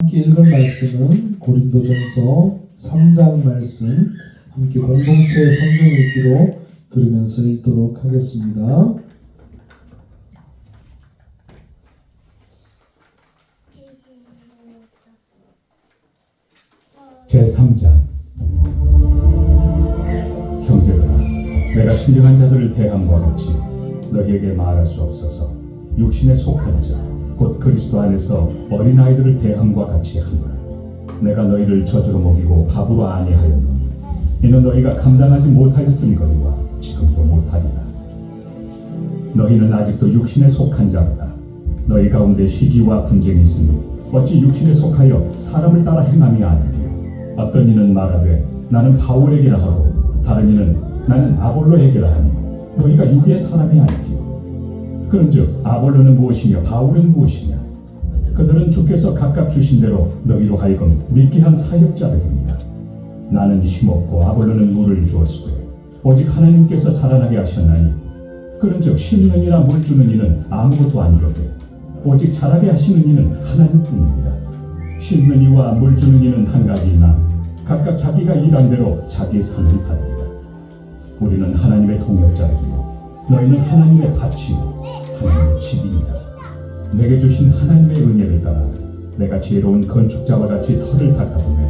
함께 읽을 말씀은 고린도전서 3장 말씀 함께 공동체 성경 읽기로 들으면서 읽도록 하겠습니다. 제3장. 형제들아, 내가 신령한 자들을 대함과 같이 너희에게 말할 수 없어서 육신에 속한 자, 곧 그리스도 안에서 어린아이들을 대함과 같이 하노라. 내가 너희를 젖으로 먹이고 밥으로 아니하였노니 이는 너희가 감당하지 못하였음거니와 지금도 못하리라. 너희는 아직도 육신에 속한 자로다. 너희 가운데 시기와 분쟁이 있으니 어찌 육신에 속하여 사람을 따라 행함이 아니리요. 어떤 이는 말하되 나는 바울에게라 하고 다른 이는 나는 아볼로에게라 하니 너희가 육의 사람이 아니리요. 그런즉 아볼로는 무엇이며 바울은 무엇이냐? 그들은 주께서 각각 주신 대로 너희로 하여금 믿게 한 사역자들입니다. 나는 힘없고 아볼로는 물을 주었으되 오직 하나님께서 자라나게 하셨나니 그런즉 심는이나 물 주는 이는 아무것도 아니로되 오직 자라게 하시는 이는 하나님뿐입니다. 심는 이와 물 주는 이는 한 가지이나 각각 자기가 일한 대로 자기의 상을 받으리라. 우리는 하나님의 동역자이며 너희는 하나님의 밭이요 하나님의 집입니다. 내게 주신 하나님의 은혜를 따라 내가 지혜로운 건축자와 같이 터를 닦아보매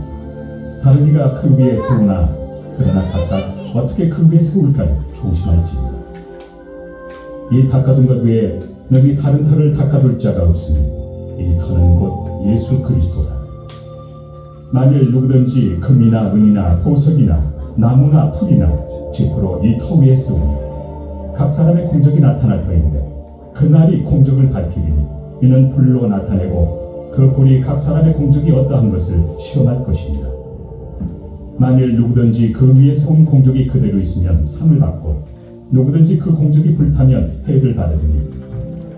다른 이가 그 위에 세우나 그러나 각각 어떻게 그 위에 세울까를 조심할지니라. 이 닦아둔 것 외에 너희 다른 터를 닦아둘 자가 없으니 이 터는 곧 예수 그리스도다. 만일 누구든지 금이나 은이나 보석이나 나무나 풀이나 지프로 이 터 위에 세우면 각 사람의 공적이 나타날 터인데 그날이 공적을 밝히리니 이는 불로 나타내고 그 불이 각 사람의 공적이 어떠한 것을 시험할 것입니다. 만일 누구든지 그 위에 세운 공적이 그대로 있으면 상을 받고 누구든지 그 공적이 불타면 해를 받으리니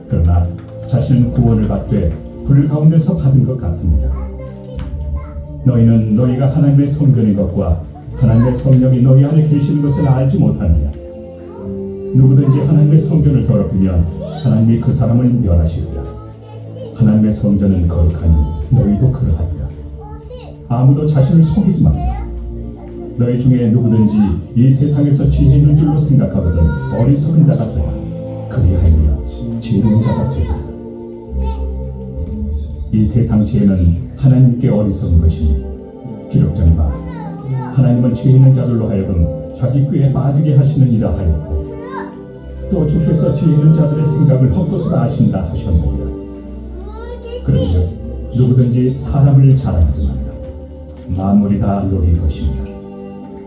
그러나 자신은 구원을 받되 불 가운데서 받은 것 같습니다. 너희는 너희가 하나님의 성전인 것과 하나님의 성령이 너희 안에 계시는 것을 알지 못하느냐? 누구든지 하나님의 성전을 더럽히면 하나님이 그 사람을 멸하시리라. 하나님의 성전은 거룩하니 너희도 그러하리라. 아무도 자신을 속이지 말라. 너희 중에 누구든지 이 세상에서 지혜 있는 줄로 생각하거든 어리석은 자가 되라. 그리하여라 지혜로운 자가 되라. 이 세상 지혜는 하나님께 어리석은 것이니 기록된 바 하나님은 지혜 있는 자들로 하여금 자기 꾀에 빠지게 하시느니라 하였고 또 주께서 지혜 있는 자들의 생각을 헛것으로 아신다 하셨느니라. 그런즉 누구든지 사람을 자랑하지 말라. 만물이 다 너희 것입니다.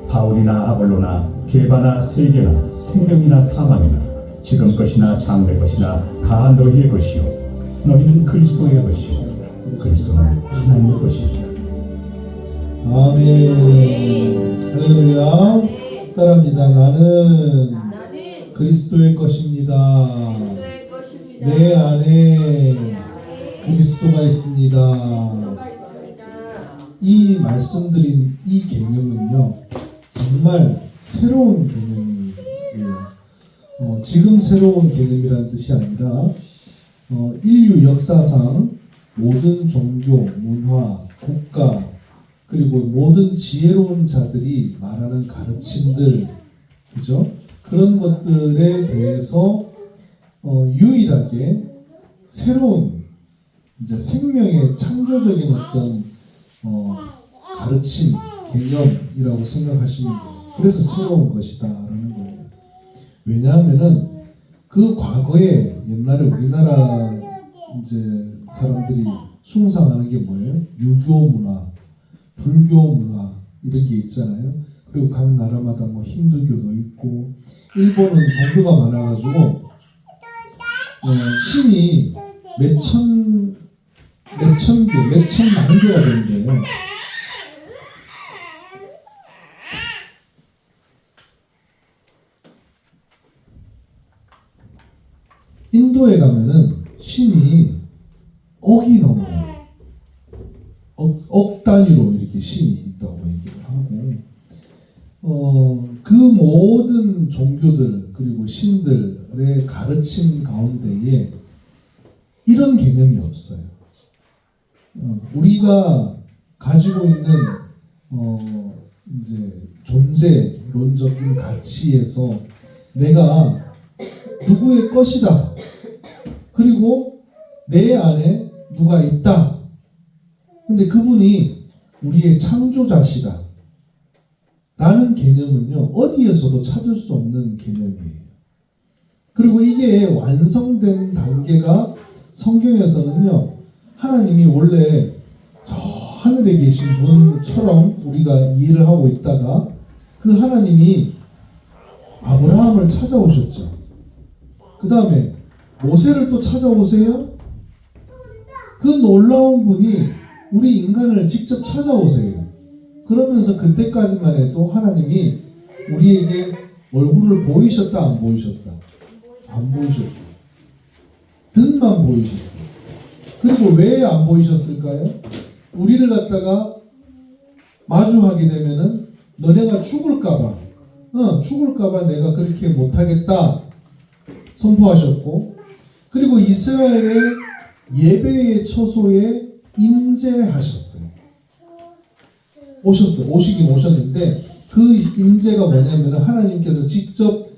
바울이나 아볼로나 게바나 세계나 생명이나 사망이나 지금 것이나 장래 것이나 다 너희의 것이요 너희는 그리스도의 것이요 그리스도는 하나님의 것입니다. 아멘. 할렐루야. 따라합니다. 나는 그리스도의 것입니다. 내 안에 그리스도가 있습니다. 이 말씀드린 이 개념은요 정말 새로운 개념이에요. 지금 새로운 개념이라는 뜻이 아니라 인류 역사상 모든 종교, 문화, 국가 그리고 모든 지혜로운 자들이 말하는 가르침들, 그죠? 그런 것들에 대해서 유일하게 새로운 이제 생명의 창조적인 어떤 가르침, 개념이라고 생각하시면 돼요. 그래서 새로운 것이다라는 거예요. 왜냐하면은 그 과거에 옛날에 우리나라 이제 사람들이 숭상하는 게 뭐예요? 유교 문화, 불교 문화 이런 게 있잖아요. 그리고 각 나라마다 뭐 힌두교도 있고 일본은 종교가 많아가지고 신이 몇천 만 개가 된대요. 인도에 가면은 신이 억이 넘어요. 억 단위로 이렇게 신이 있다고 얘기를 하고, 그 모든 종교들 그리고 신들의 가르침 가운데에 이런 개념이 없어요. 우리가 가지고 있는 이제 존재론적인 가치에서 내가 누구의 것이다. 그리고 내 안에 누가 있다. 근데 그분이 우리의 창조자시다. 라는 개념은요, 어디에서도 찾을 수 없는 개념이에요. 그리고 이게 완성된 단계가 성경에서는요, 하나님이 원래 저 하늘에 계신 분처럼 우리가 이해를 하고 있다가 그 하나님이 아브라함을 찾아오셨죠. 그 다음에 모세를 또 찾아오세요. 그 놀라운 분이 우리 인간을 직접 찾아오세요. 그러면서 그때까지만 해도 하나님이 우리에게 얼굴을 보이셨다 안 보이셨다? 안 보이셨다. 등만 보이셨어요. 그리고 왜 안 보이셨을까요? 우리를 갖다가 마주하게 되면은 너네가 죽을까봐 내가 그렇게 못하겠다 선포하셨고, 그리고 이스라엘의 예배의 처소에 임재하셨어요. 오시긴 오셨는데 그 임재가 뭐냐면 하나님께서 직접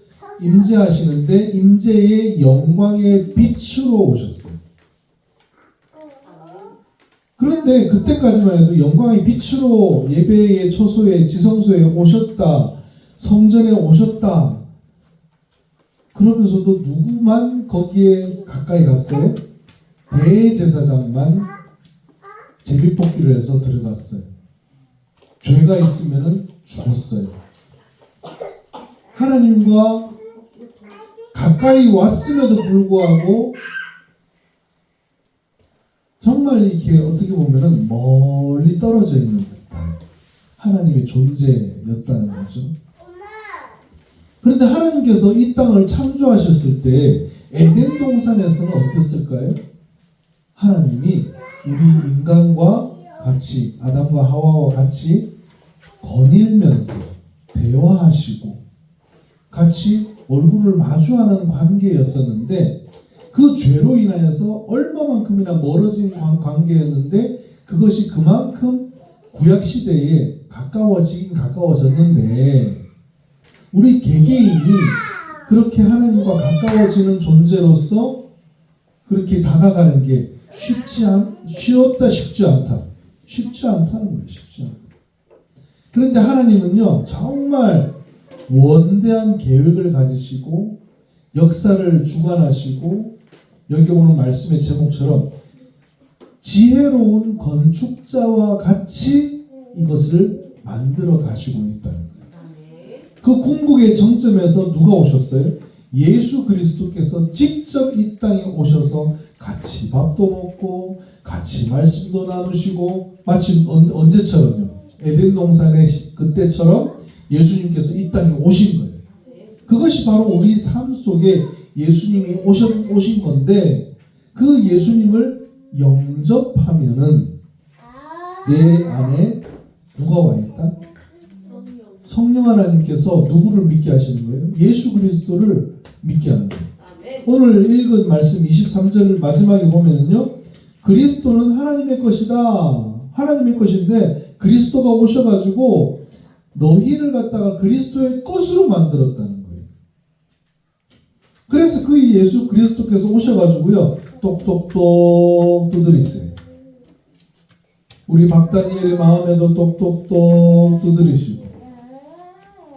임재하시는데 임재의 영광의 빛으로 오셨어요. 그런데 그때까지만 해도 영광의 빛으로 예배의 처소에 지성소에 오셨다. 성전에 오셨다. 그러면서도 누구만 거기에 가까이 갔어요? 대제사장만 제비뽑기를 해서 들어갔어요. 죄가 있으면 죽었어요. 하나님과 가까이 왔음에도 불구하고 정말 이렇게 어떻게 보면은 멀리 떨어져 있는 듯한 하나님의 존재였다는 거죠. 그런데 하나님께서 이 땅을 창조하셨을 때 에덴 동산에서는 어땠을까요? 하나님이 우리 인간과 같이, 아담과 하와와 같이 거닐면서 대화하시고 같이 얼굴을 마주하는 관계였었는데, 그 죄로 인하여서 얼마만큼이나 멀어진 관계였는데 그것이 그만큼 구약시대에 가까워졌는데, 우리 개개인이 그렇게 하나님과 가까워지는 존재로서 그렇게 다가가는 게 쉽지 않다는 거예요. 쉽지 않다. 그런데 하나님은요, 정말 원대한 계획을 가지시고 역사를 주관하시고, 여기 오는 말씀의 제목처럼 지혜로운 건축자와 같이 이것을 만들어 가시고 있다는 거예요. 그 궁극의 정점에서 누가 오셨어요? 예수 그리스도께서 직접 이 땅에 오셔서 같이 밥도 먹고 같이 말씀도 나누시고, 마치 언제처럼요? 에덴 동산의 그때처럼 예수님께서 이 땅에 오신 거예요. 그것이 바로 우리 삶 속에 예수님이 오신 건데, 그 예수님을 영접하면은 내 안에 누가 와 있다? 성령 하나님께서 누구를 믿게 하시는 거예요? 예수 그리스도를 믿게 하는 거예요. 오늘 읽은 말씀 23절 마지막에 보면은요, 그리스도는 하나님의 것이다. 하나님의 것인데 그리스도가 오셔가지고 너희를 갖다가 그리스도의 것으로 만들었다는 거예요. 그래서 그 예수 그리스도께서 오셔가지고요, 똑똑똑 두드리세요. 우리 박다니엘의 마음에도 똑똑똑 두드리시고,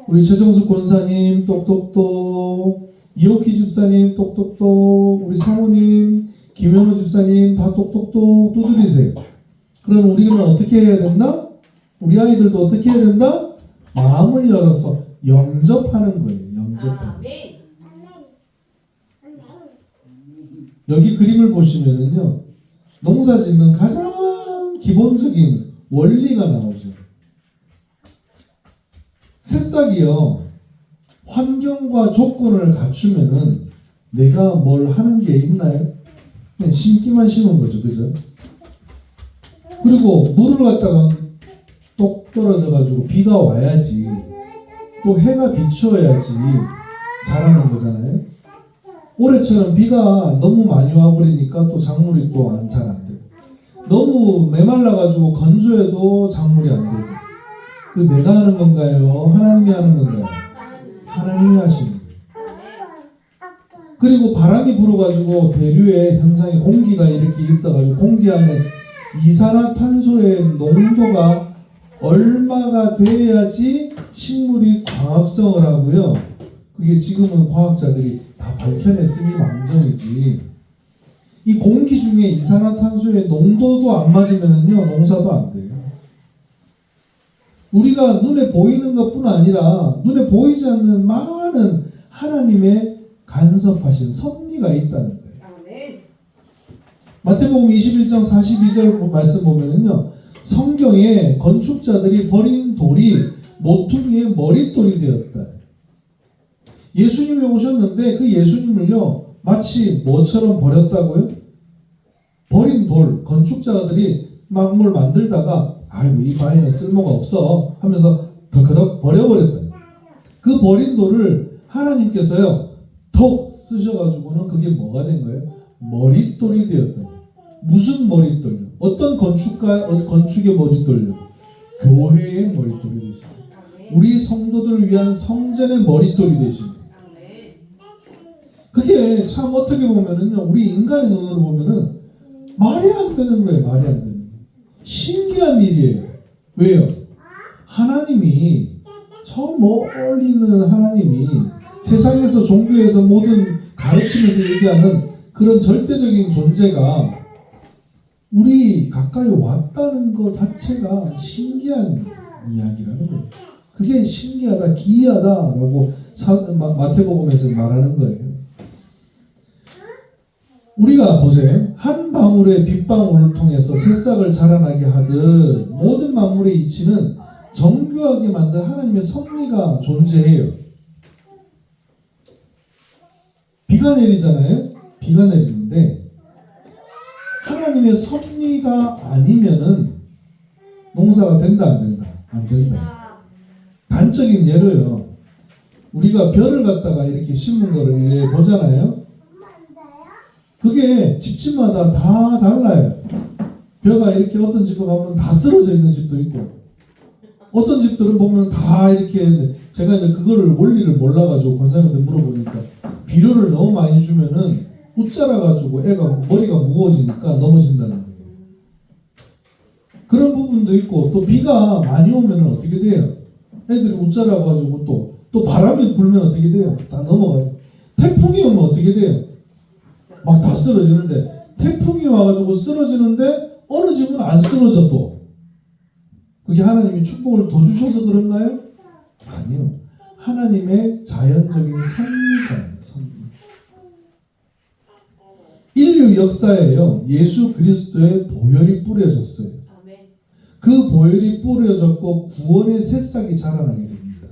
우리 최정숙 권사님 똑똑똑, 이옥희 집사님 똑똑똑, 우리 사모님, 김현우 집사님 다 똑똑똑 두드리세요. 그럼 우리는 어떻게 해야 된다? 우리 아이들도 어떻게 해야 된다? 마음을 열어서 영접하는 거예요. 영접하는. 여기 그림을 보시면은요, 농사 짓는 가장 기본적인 원리가 나오죠. 새싹이요, 환경과 조건을 갖추면은 내가 뭘 하는 게 있나요? 그냥 심기만 심은 거죠. 그죠? 그리고 물을 갖다가 똑 떨어져가지고 비가 와야지, 또 해가 비추어야지 자라는 거잖아요. 올해처럼 비가 너무 많이 와버리니까 또 작물이 또 잘 안 돼요. 너무 메말라가지고 건조해도 작물이 안 되고. 그 내가 하는 건가요? 하나님이 하는 건가요? 하나님이 하시는 거예요. 그리고 바람이 불어가지고 대류의 현상에 공기가 이렇게 있어가지고 공기 안에 이산화탄소의 농도가 얼마가 돼야지 식물이 광합성을 하고요. 그게 지금은 과학자들이 다 밝혀냈으니 망정이지. 이 공기 중에 이산화탄소의 농도도 안 맞으면요 농사도 안 돼요. 우리가 눈에 보이는 것뿐 아니라 눈에 보이지 않는 많은 하나님의 간섭하신 섭리가 있다는 거예요. 아멘. 마태복음 21장 42절 말씀 보면은요, 성경에 건축자들이 버린 돌이 모퉁이의 머릿돌이 되었다. 예수님이 오셨는데 그 예수님을요 마치 뭐처럼 버렸다고요? 버린 돌, 건축자들이 막 뭘 만들다가 아이고 이 바위는 쓸모가 없어 하면서 덜커덕 버려버렸다. 그 버린 돌을 하나님께서요 톡 쓰셔가지고는 그게 뭐가 된 거예요? 머릿돌이 되었다. 무슨 머릿돌요? 어떤 건축의 머릿돌요? 교회의 머릿돌이 되십니다. 우리 성도들을 위한 성전의 머릿돌이 되십니다. 그게 참 어떻게 보면은요, 우리 인간의 눈으로 보면은 말이 안 되는 거예요. 말이 안 되는 거예요. 신기한 일이에요. 왜요? 하나님이 저 멀리는 하나님이 세상에서 종교에서 모든 가르치면서 얘기하는 그런 절대적인 존재가 우리 가까이 왔다는 것 자체가 신기한 이야기라는 거예요. 그게 신기하다, 기이하다라고 마태복음에서 말하는 거예요. 우리가 보세요. 한 방울의 빗방울을 통해서 새싹을 자라나게 하듯 모든 만물의 이치는 정교하게 만든 하나님의 섭리가 존재해요. 비가 내리잖아요. 비가 내리는데 하나님의 섭리가 아니면은 농사가 된다 안 된다? 안 된다. 단적인 예로요. 우리가 벼를 갖다가 이렇게 심는 거를 이렇게 보잖아요. 그게 집집마다 다 달라요. 벼가 이렇게 어떤 집에 가면 다 쓰러져 있는 집도 있고, 어떤 집들은 보면 다 이렇게, 제가 이제 그거를 원리를 몰라가지고 권사님한테 물어보니까 비료를 너무 많이 주면은 웃자라가지고 애가 머리가 무거워지니까 넘어진다는 거예요. 그런 부분도 있고, 또 비가 많이 오면은 어떻게 돼요? 애들이 웃자라가지고 또 바람이 불면 어떻게 돼요? 다 넘어가죠. 태풍이 오면 어떻게 돼요? 막 다 쓰러지는데, 태풍이 와가지고 쓰러지는데 어느 집은 안 쓰러져 또. 그게 하나님이 축복을 더 주셔서 그런가요? 아니요. 하나님의 자연적인 섭리가 섭리. 인류 역사에요. 예수 그리스도의 보혈이 뿌려졌어요. 그 보혈이 뿌려졌고 구원의 새싹이 자라나게 됩니다.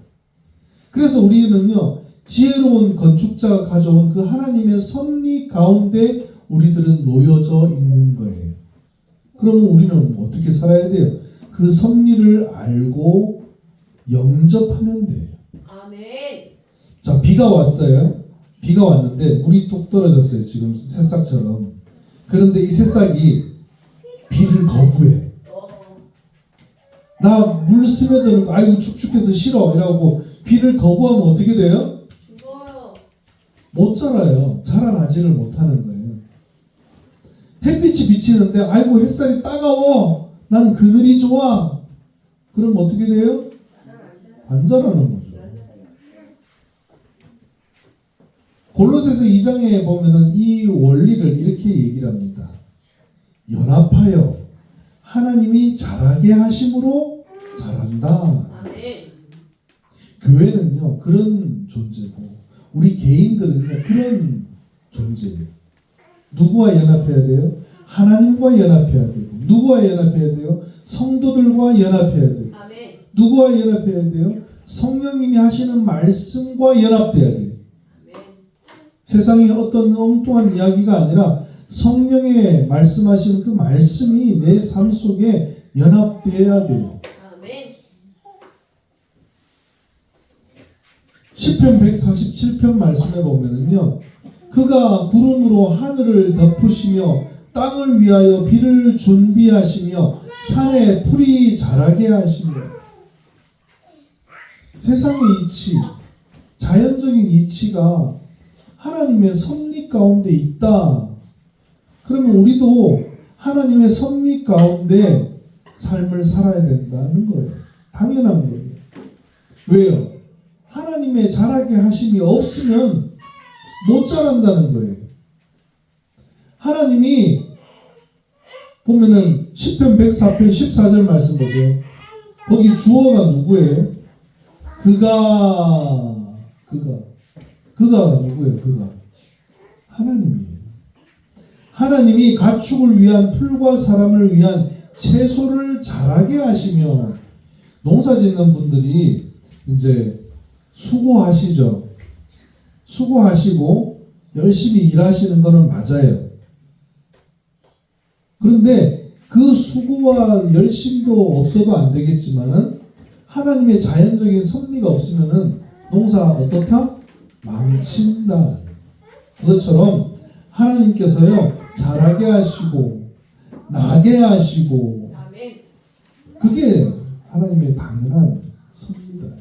그래서 우리는요, 지혜로운 건축자가 가져온 그 하나님의 섭리 가운데 우리들은 놓여져 있는 거예요. 그러면 우리는 어떻게 살아야 돼요? 그 섭리를 알고 영접하면 돼요. 아멘. 자, 비가 왔어요. 비가 왔는데 물이 뚝 떨어졌어요. 지금 새싹처럼. 그런데 이 새싹이 비를 거부해. 나 물 스며드는 거 아이고 축축해서 싫어 이라고 비를 거부하면 어떻게 돼요? 죽어요. 못 자라요. 자라나지를 못하는 거예요. 햇빛이 비치는데 아이고 햇살이 따가워. 난 그늘이 좋아. 그럼 어떻게 돼요? 안 자라는 거죠. 골로새서 2장에 보면은 이 원리를 이렇게 얘기를 합니다. 연합하여 하나님이 자라게 하심으로 자란다. 아멘. 교회는요 그런 존재고 우리 개인들은요 그런 존재예요. 누구와 연합해야 돼요? 하나님과 연합해야 되고. 누구와 연합해야 돼요? 성도들과 연합해야 돼요. 아멘. 누구와 연합해야 돼요? 성령님이 하시는 말씀과 연합돼야 돼요. 아멘. 세상의 어떤 엉뚱한 이야기가 아니라 성령의 말씀하시는 그 말씀이 내 삶 속에 연합되어야 돼요. 아멘. 시편 147편 말씀에 보면은요, 그가 구름으로 하늘을 덮으시며 땅을 위하여 비를 준비하시며 산에 풀이 자라게 하시며. 세상의 이치, 자연적인 이치가 하나님의 섭리 가운데 있다. 그러면 우리도 하나님의 섭리 가운데 삶을 살아야 된다는 거예요. 당연한 거예요. 왜요? 하나님의 자라게 하심이 없으면 못 자란다는 거예요. 하나님이 보면은 시편 104편 14절 말씀 보세요. 거기 주어가 누구예요? 그가 누구예요? 그가 하나님이에요. 하나님이 가축을 위한 풀과 사람을 위한 채소를 자라게 하시며. 농사짓는 분들이 이제 수고하시죠. 수고하시고 열심히 일하시는 거는 맞아요. 그런데 그 수고와 열심도 없어도 안 되겠지만은 하나님의 자연적인 섭리가 없으면은 농사 어떻다? 망친다. 그것처럼 하나님께서요, 자라게 하시고 나게 하시고, 그게 하나님의 당연한 섭리입니다.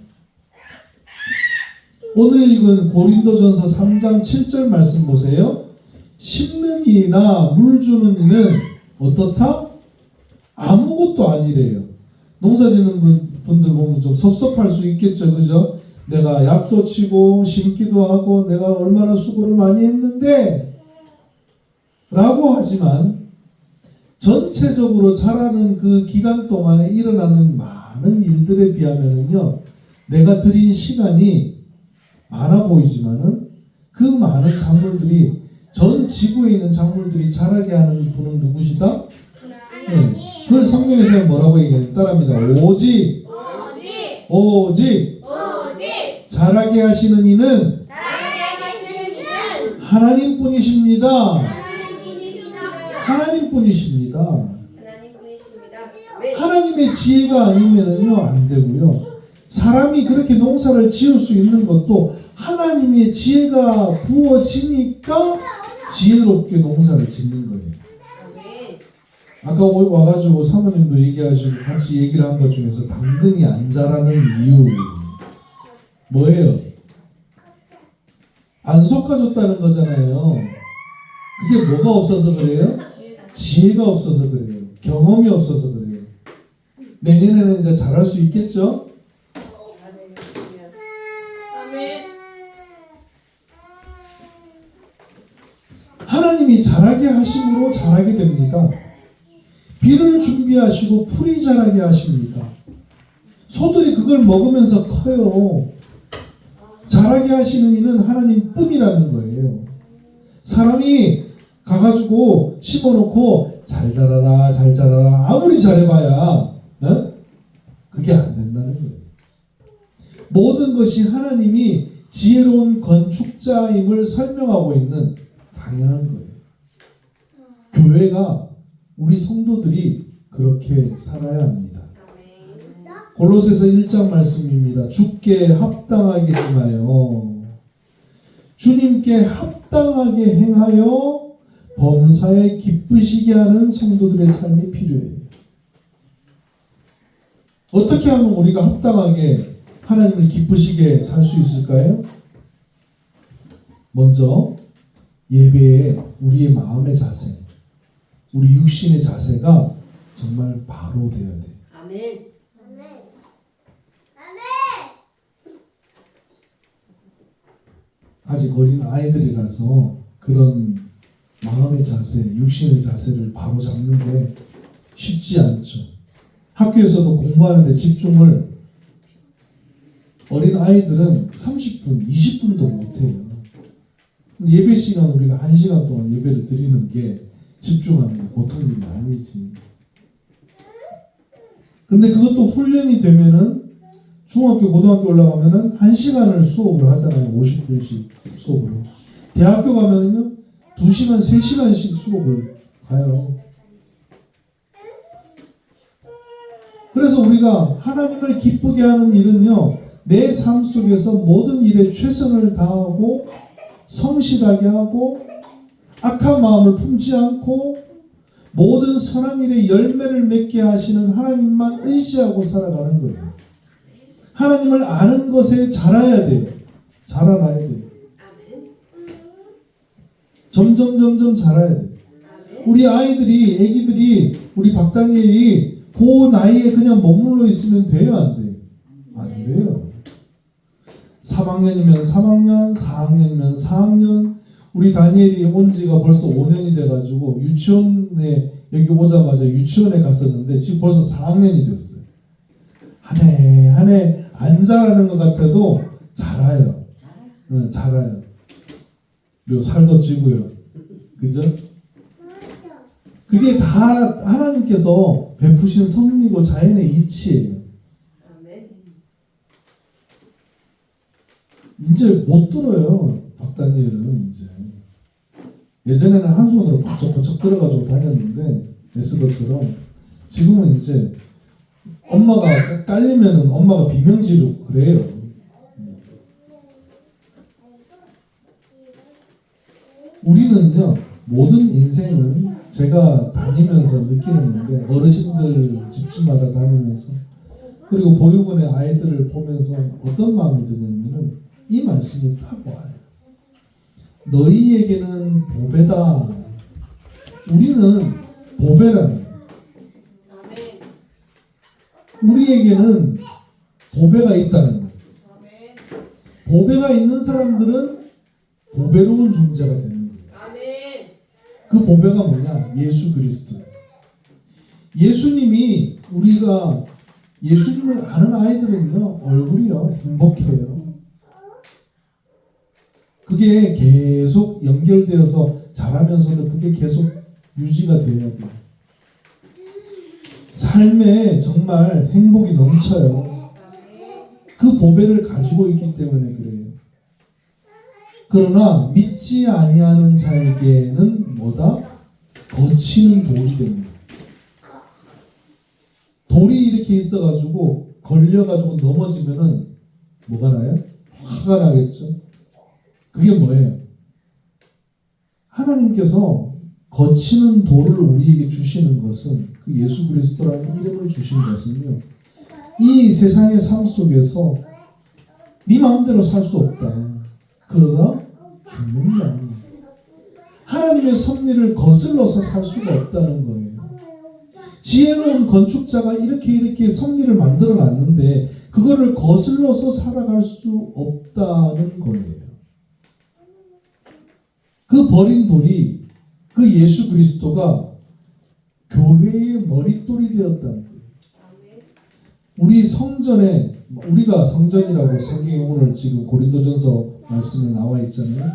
오늘 읽은 고린도전서 3장 7절 말씀 보세요. 심는 이나 물 주는 이는 어떻다? 아무것도 아니래요. 농사 짓는 분들 보면 좀 섭섭할 수 있겠죠. 그죠? 내가 약도 치고 심기도 하고 내가 얼마나 수고를 많이 했는데 라고 하지만 전체적으로 자라는 그 기간 동안에 일어나는 많은 일들에 비하면은요, 내가 들인 시간이 많아 보이지만은 그 많은 작물들이, 전 지구에 있는 작물들이 자라게 하는 분은 누구시다? 네. 그걸 성경에서 뭐라고 얘기해요? 따라합니다. 오직 자라게 하시는 이는 하나님뿐이십니다. 하나님뿐이십니다. 하나님의 지혜가 아니면은요, 안 되고요. 사람이 그렇게 농사를 지을 수 있는 것도 하나님의 지혜가 부어지니까 지혜롭게 농사를 짓는 거예요. 아까 와가지고 사모님도 얘기하시고 같이 얘기를 한 것 중에서 당근이 안 자라는 이유 뭐예요? 안 솎아줬다는 거잖아요. 그게 뭐가 없어서 그래요? 지혜가 없어서 그래요. 경험이 없어서 그래요. 내년에는 이제 잘할 수 있겠죠? 하나님이 자라게 하심으로 자라게 됩니다. 비를 준비하시고 풀이 자라게 하십니다. 소들이 그걸 먹으면서 커요. 자라게 하시는 이는 하나님뿐이라는 거예요. 사람이 가가지고 심어놓고 잘 자라라 잘 자라라 아무리 잘해봐야 그게 안 된다는 거예요. 모든 것이 하나님이 지혜로운 건축자임을 설명하고 있는 당연한 거예요. 교회가, 우리 성도들이 그렇게 살아야 합니다. 골로새서 1장 말씀입니다. 주께 합당하게 행하여, 주님께 합당하게 행하여 범사에 기쁘시게 하는 성도들의 삶이 필요해요. 어떻게 하면 우리가 합당하게 하나님을 기쁘시게 살 수 있을까요? 먼저 예배에 우리의 마음의 자세, 우리 육신의 자세가 정말 바로 되어야 돼요. 아멘. 아직 어린 아이들이라서 그런 마음의 자세, 육신의 자세를 바로 잡는 게 쉽지 않죠. 학교에서도 공부하는데 집중을 어린 아이들은 30분, 20분도 못해요. 예배 시간 우리가 1시간 동안 예배를 드리는 게 집중하는 게 보통 일이 아니지. 근데 그것도 훈련이 되면은 중학교, 고등학교 올라가면은 1시간을 수업을 하잖아요. 50분씩 수업으로. 대학교 가면은요 2시간, 3시간씩 수업을 가요. 그래서 우리가 하나님을 기쁘게 하는 일은요, 내 삶 속에서 모든 일에 최선을 다하고 성실하게 하고 악한 마음을 품지 않고 모든 선한 일에 열매를 맺게 하시는 하나님만 의지하고 살아가는 거예요. 하나님을 아는 것에 자라야 돼요. 자라나야 돼요. 점점 자라야 돼요. 우리 아이들이, 애기들이, 우리 박다니엘이 그 나이에 그냥 머물러 있으면 돼요, 안 돼요? 안 돼요. 3학년이면 3학년, 4학년이면 4학년. 우리 다니엘이 온 지가 벌써 5년이 돼가지고 유치원에, 여기 오자마자 유치원에 갔었는데 지금 벌써 4학년이 됐어요. 한 해 안 자라는 것 같아도 자라요. 네, 자라요. 그리고 살도 찌고요. 그죠? 그게 다 하나님께서 베푸신 섭리고 자연의 이치예요. 이제 못 들어요. 박다니엘은 이제. 예전에는 한 손으로 번쩍번쩍 들어가지고 다녔는데 에스더처럼 지금은 이제 엄마가 깔리면은 엄마가 비명 지르고 그래요. 우리는요, 모든 인생은 제가 다니면서 느끼는 건데, 어르신들 집집마다 다니면서, 그리고 보육원의 아이들을 보면서 어떤 마음이 드냐면은 이 말씀이 딱 와요. 너희에게는 보배다. 우리는 보배라는 거예요. 우리에게는 보배가 있다는 거예요. 보배가 있는 사람들은 보배로운 존재가 되는 거예요. 그 보배가 뭐냐? 예수 그리스도. 예수님이, 우리가 예수님을 아는 아이들은요, 얼굴이요, 행복해요. 그게 계속 연결되어서 자라면서도 그게 계속 유지가 돼야 돼요. 삶에 정말 행복이 넘쳐요. 그 보배를 가지고 있기 때문에 그래요. 그러나 믿지 아니하는 자에게는 뭐다? 거치는 돌이 됩니다. 돌이 이렇게 있어가지고 걸려가지고 넘어지면은 뭐가 나요? 화가 나겠죠. 그게 뭐예요? 하나님께서 거치는 돌을 우리에게 주시는 것은, 그 예수 그리스도라는 이름을 주신 것은요, 이 세상의 삶 속에서 네 마음대로 살 수 없다. 그러다 죽는다. 하나님의 섭리를 거슬러서 살 수가 없다는 거예요. 지혜로운 건축자가 이렇게 섭리를 만들어 놨는데 그거를 거슬러서 살아갈 수 없다는 거예요. 그 버린 돌이, 그 예수 그리스도가 교회의 머릿돌이 되었다는 거예요. 우리 성전에, 우리가 성전이라고 성경에 오늘 지금 고린도전서 말씀에 나와 있잖아요.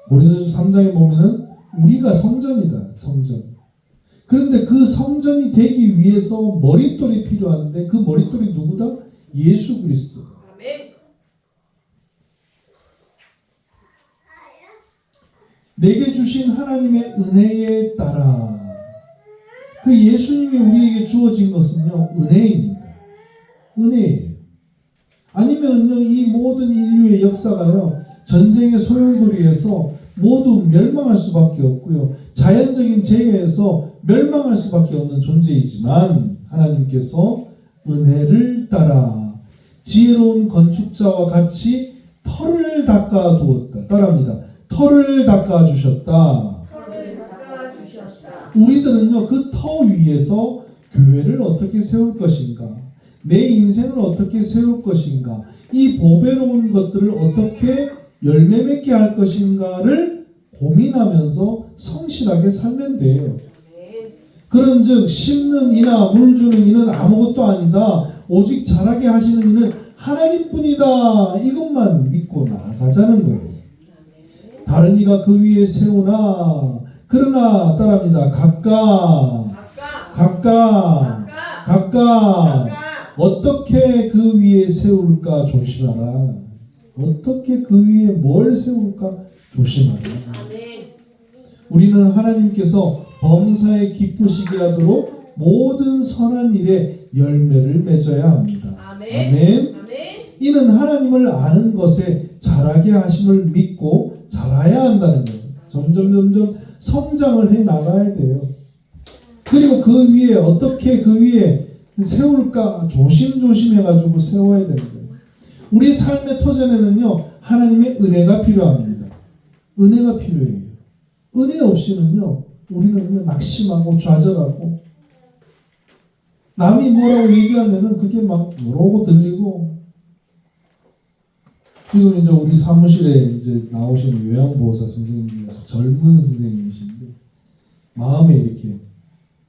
고린도전서 3장에 보면은 우리가 성전이다, 성전. 그런데 그 성전이 되기 위해서 머릿돌이 필요한데 그 머릿돌이 누구다? 예수 그리스도. 내게 주신 하나님의 은혜에 따라, 그 예수님이 우리에게 주어진 것은요, 은혜입니다. 은혜예요. 아니면요, 이 모든 인류의 역사가요, 전쟁의 소용돌이에서 모두 멸망할 수밖에 없고요, 자연적인 재해에서 멸망할 수밖에 없는 존재이지만 하나님께서 은혜를 따라 지혜로운 건축자와 같이 털을 닦아 두었다. 따라합니다. 털을 닦아 주셨다. 우리들은요, 그 터 위에서 교회를 어떻게 세울 것인가, 내 인생을 어떻게 세울 것인가, 이 보배로운 것들을 어떻게 열매 맺게 할 것인가를 고민하면서 성실하게 살면 돼요. 그런즉 심는 이나 물 주는 이는 아무것도 아니다. 오직 자라게 하시는 이는 하나님뿐이다. 이것만 믿고 나아가자는 거예요. 다른 이가 그 위에 세우나, 그러나 따라합니다. 각각 어떻게 그 위에 세울까 조심하라. 어떻게 그 위에 뭘 세울까 조심하라. 우리는 하나님께서 범사에 기쁘시게 하도록 모든 선한 일에 열매를 맺어야 합니다. 아멘. 이는 하나님을 아는 것에 자라게 하심을 믿고 자라야 한다는 거예요. 점점 성장을 해 나가야 돼요. 그리고 그 위에 어떻게 그 위에 세울까 조심조심 해가지고 세워야 되는 거예요. 우리 삶의 터전에는요 하나님의 은혜가 필요합니다. 은혜가 필요해요. 은혜 없이는요 우리는 낙심하고 좌절하고 남이 뭐라고 얘기하면은 그게 막 뭐라고 들리고. 지금 이제 우리 사무실에 이제 나오시는 요양보호사 선생님 중에서 젊은 선생님이신데 마음에 이렇게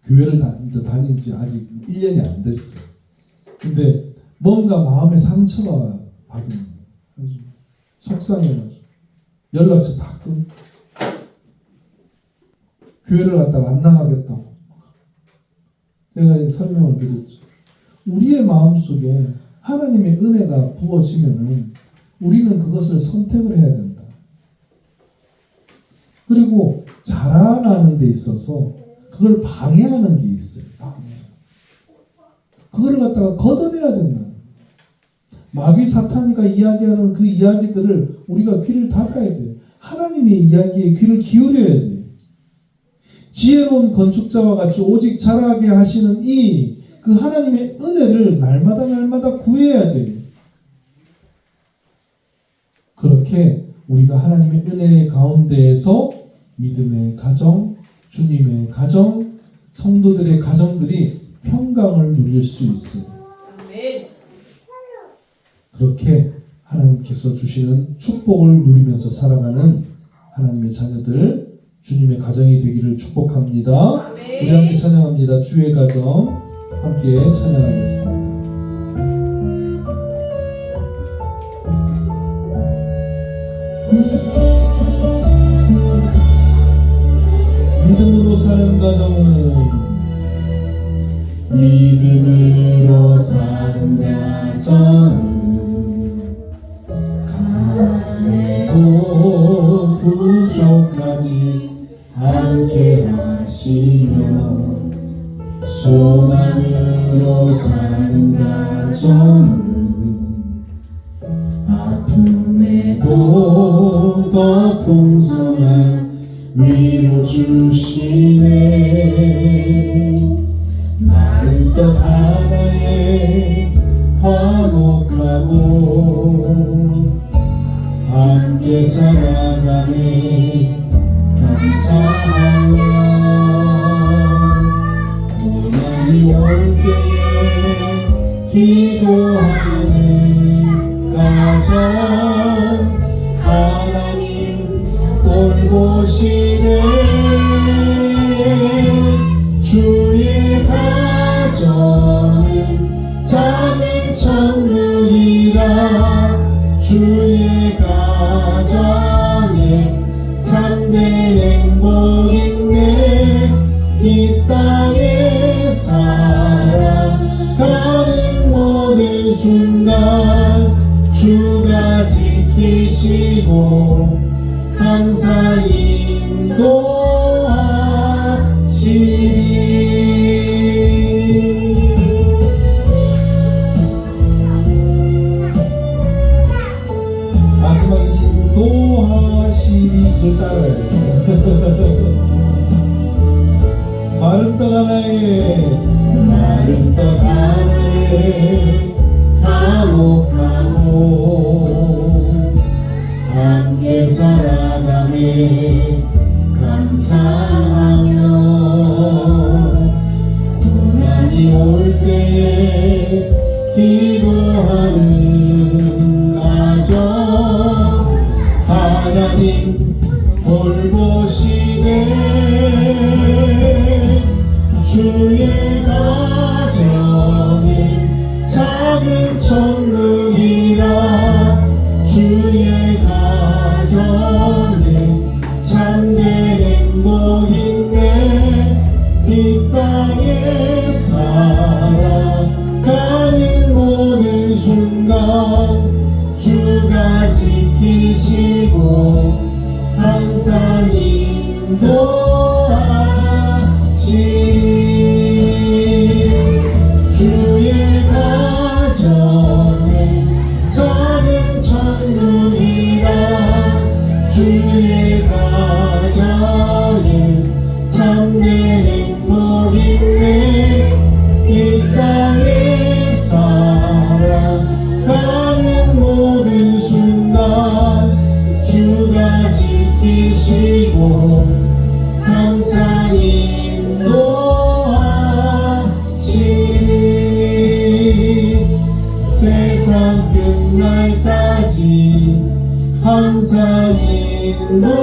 교회를 이제 다닌 지 아직 1년이 안 됐어요. 근데 뭔가 마음에 상처가 받은 거예요. 아주 속상해가지고 연락처 다 끊고 교회를 갔다가 안 나가겠다고 제가 설명을 드렸죠. 우리의 마음속에 하나님의 은혜가 부어지면은 우리는 그것을 선택을 해야 된다. 그리고 자라나는 데 있어서 그걸 방해하는 게 있어요. 그거를 갖다가 걷어내야 된다. 마귀 사탄이가 이야기하는 그 이야기들을 우리가 귀를 닫아야 돼요. 하나님의 이야기에 귀를 기울여야 돼요. 지혜로운 건축자와 같이 오직 자라게 하시는 이 그 하나님의 은혜를 날마다 구해야 돼요. 그렇게 우리가 하나님의 은혜 가운데에서 믿음의 가정, 주님의 가정, 성도들의 가정들이 평강을 누릴 수 있어요. 그렇게 하나님께서 주시는 축복을 누리면서 살아가는 하나님의 자녀들, 주님의 가정이 되기를 축복합니다. 우리 함께 찬양합니다. 주의 가정 함께 찬양하겠습니다. 믿음으로 사는 가정은 믿음으로 사는 가정은 가난해도 부족하지 않게 하시며 소망으로 사는 가정은 아픔에도 더 풍성한 위로 주시네. 마른 떡 하나에 화목하고 함께 살아가네. 감사하며 고난이 올 때에 기도하는 가정 하나님 돌보시네. 주의 가정은 작은 천국이라 주의 가정에 참된 행복 있네. 이 땅에 살아가는 모든 순간 주가 지키시고 항상 인도하시리. 마지막 인도하시리 그걸 따라야 돼요. 마른 떡 하나에 화목하고 함께 살아가네. 감사하며 고난이 올 때에 기도하는 가정 하나님 돌보시네. 주의 가정은 작은 천국이라 주의 가정에 참된 행복 있네. 이 땅에 살아가는 모든 순간 주가 지키시고 항상 인도하시리. 주의 가정은 작은 천국이라 주의 가정에 참된 행복이 항상 인도하시리 세상 끝날까지 항상 인도하시리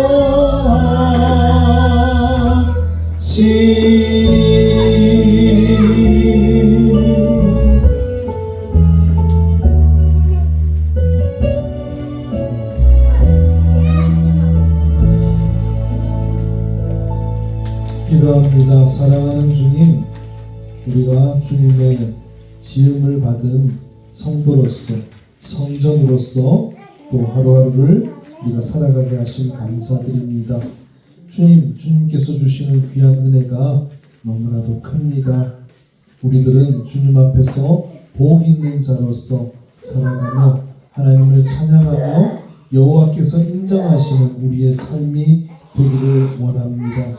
기도합니다. 사랑하는 주님, 우리가 주님의 지음을 받은 성도로서, 성전으로서 또 하루하루를 우리가 살아가게 하신 감사드립니다. 주님께서 주시는 귀한 은혜가 너무나도 큽니다. 우리들은 주님 앞에서 복 있는 자로서 살아가며 하나님을 찬양하며 여호와께서 인정하시는 우리의 삶이 되기를 원합니다.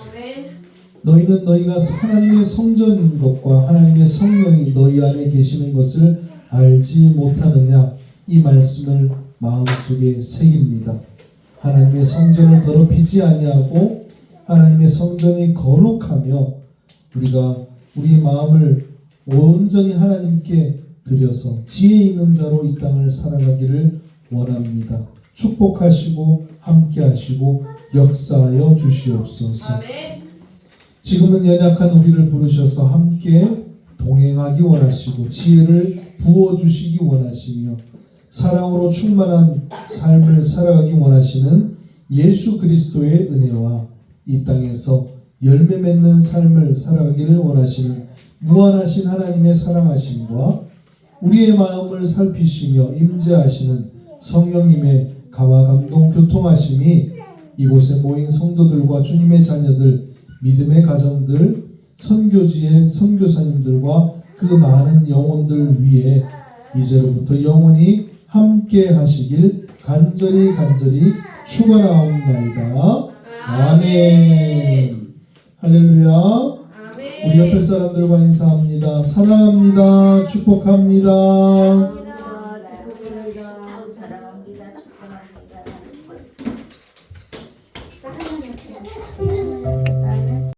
너희는 너희가 하나님의 성전인 것과 하나님의 성령이 너희 안에 계시는 것을 알지 못하느냐, 이 말씀을 마음속에 새깁니다. 하나님의 성전을 더럽히지 아니하고 하나님의 성전이 거룩하며 우리가 우리 마음을 온전히 하나님께 드려서 지혜 있는 자로 이 땅을 살아가기를 원합니다. 축복하시고 함께하시고 역사하여 주시옵소서. 지금은 연약한 우리를 부르셔서 함께 동행하기 원하시고 지혜를 부어주시기 원하시며 사랑으로 충만한 삶을 살아가기 원하시는 예수 그리스도의 은혜와 이 땅에서 열매 맺는 삶을 살아가기를 원하시는 무한하신 하나님의 사랑하심과 우리의 마음을 살피시며 임재하시는 성령님의 감화 감동 교통하심이 이곳에 모인 성도들과 주님의 자녀들, 믿음의 가정들, 선교지의 선교사님들과 그 많은 영혼들 위에 이제로부터 영원히 함께 하시길 간절히 축원하옵나이다. 아멘. 할렐루야. 우리 옆에 사람들과 인사합니다. 사랑합니다. 축복합니다.